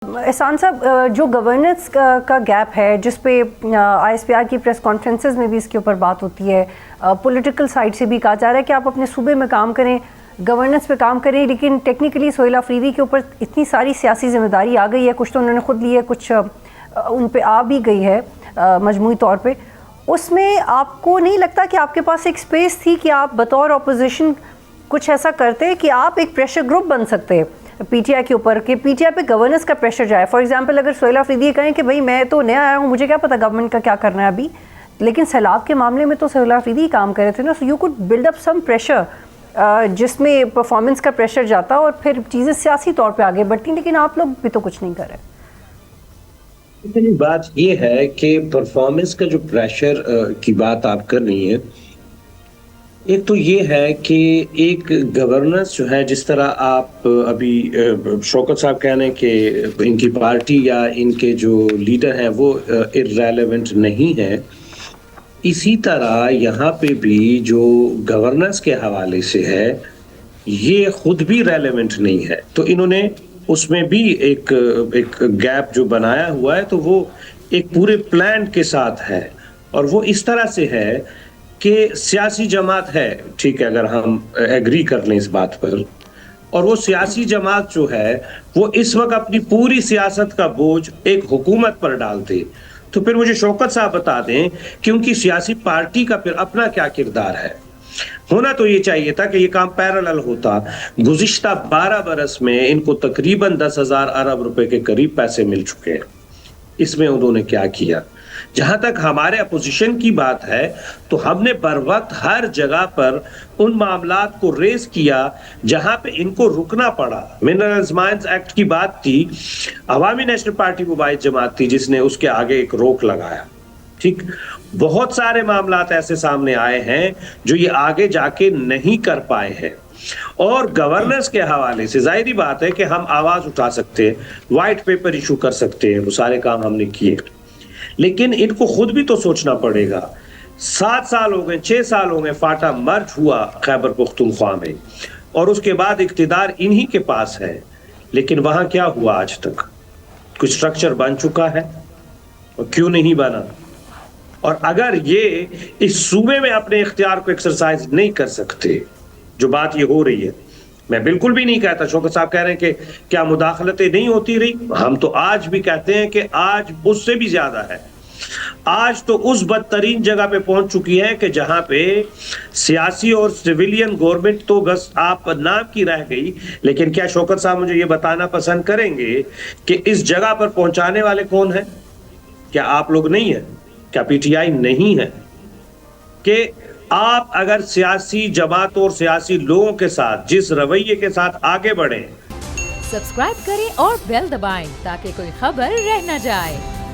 احسان صاحب، جو گورننس کا گیپ ہے جس پہ آئی ایس پی آر کی پریس کانفرنسز میں بھی اس کے اوپر بات ہوتی ہے، پولیٹیکل سائڈ سے بھی کہا جا رہا ہے کہ آپ اپنے صوبے میں کام کریں، گورننس پہ کام کریں، لیکن ٹیکنیکلی سہیل آفریدی کے اوپر اتنی ساری سیاسی ذمہ داری آ گئی ہے، کچھ تو انہوں نے خود لی ہے، کچھ ان پہ آ بھی گئی ہے مجموعی طور پہ. اس میں آپ کو نہیں لگتا کہ آپ کے پاس ایک سپیس تھی کہ آپ بطور اپوزیشن کچھ ایسا کرتے کہ آپ ایک پریشر گروپ بن سکتے پی ٹی آئی کے اوپر، کہ پی ٹی آئی پہ گورننس کا پریشر جائے؟ فار ایگزامپل اگر سہیل آفریدی کہیں کہ بھائی میں تو نیا آیا ہوں، مجھے کیا پتا گورنمنٹ کا کیا کرنا ہے ابھی، لیکن سیلاب کے معاملے میں تو سہیل آفریدی کام کر رہے تھے نا، so you could build up some pressure جس میں پرفارمنس کا پریشر جاتا اور پھر چیزیں سیاسی طور پہ آگے بڑھتی، لیکن آپ لوگ بھی تو کچھ نہیں کر رہے. بات یہ ہے کہ پرفارمنس کا جو پریشر کی بات آپ کر رہی ہیں، ایک تو یہ ہے کہ ایک گورننس جو ہے، جس طرح آپ ابھی شوکت صاحب کہہ رہے ہیں کہ ان کی پارٹی یا ان کے جو لیڈر ہیں وہ ارریلیونٹ نہیں ہے، اسی طرح یہاں پہ بھی جو گورننس کے حوالے سے ہے یہ خود بھی ریلیونٹ نہیں ہے. تو انہوں نے اس میں بھی ایک گیپ جو بنایا ہوا ہے، تو وہ ایک پورے پلان کے ساتھ ہے، اور وہ اس طرح سے ہے کہ سیاسی جماعت ہے، ٹھیک ہے اگر ہم ایگری کر لیں اس بات پر، اور وہ سیاسی جماعت جو ہے وہ اس وقت اپنی پوری سیاست کا بوجھ ایک حکومت پر ڈالتے. تو پھر مجھے شوکت صاحب بتا دیں کہ ان کی سیاسی پارٹی کا پھر اپنا کیا کردار ہے. ہونا تو یہ چاہیے تھا کہ یہ کام پیرالل ہوتا. گزشتہ 12 برس میں ان کو تقریباً 10,000 ارب روپے کے قریب پیسے مل چکے ہیں. اس میں انہوں نے کیا کیا؟ جہاں تک ہمارے اپوزیشن کی بات ہے تو ہم نے بر وقت ہر جگہ پر ان معاملات کو ریز کیا جہاں پہ ان کو رکنا پڑا. منرلز مائنز ایکٹ کی بات تھی، عوامی نیشنل پارٹی مباحث جماعت تھی جس نے اس کے آگے ایک روک لگایا. ٹھیک، بہت سارے معاملات ایسے سامنے آئے ہیں جو یہ آگے جا کے نہیں کر پائے ہیں. اور گورننس کے حوالے سے ظاہری بات ہے کہ ہم آواز اٹھا سکتے ہیں، وائٹ پیپر ایشو کر سکتے ہیں، وہ سارے کام ہم نے کیے، لیکن ان کو خود بھی تو سوچنا پڑے گا. 7 سال ہو گئے، 6 سال ہو گئے فاٹا مرج ہوا خیبر پختونخوا میں، اور اس کے بعد اقتدار انہی کے پاس ہے، لیکن وہاں کیا ہوا آج تک؟ کچھ سٹرکچر بن چکا ہے اور کیوں نہیں بنا؟ اور اگر یہ اس صوبے میں اپنے اختیار کو ایکسرسائز نہیں کر سکتے، جو بات یہ ہو رہی ہے، میں بالکل بھی نہیں کہتا، شوکت صاحب کہہ رہے ہیں کہ کیا مداخلتیں نہیں ہوتی رہی، ہم تو آج بھی کہتے ہیں کہ آج اس سے بھی زیادہ ہے. آج تو اس بدترین جگہ پہ پہنچ چکی ہے کہ جہاں پہ سیاسی اور سویلین گورنمنٹ تو بس آپ نام کی رہ گئی. لیکن کیا شوکت صاحب مجھے یہ بتانا پسند کریں گے کہ اس جگہ پر پہنچانے والے کون ہیں؟ کیا آپ لوگ نہیں ہیں؟ کیا پی ٹی آئی نہیں ہے؟ کہ آپ اگر سیاسی جماعتوں اور سیاسی لوگوں کے ساتھ جس رویے کے ساتھ آگے بڑھیں، سبسکرائب کریں اور بیل دبائیں تاکہ کوئی خبر رہ نہ جائے.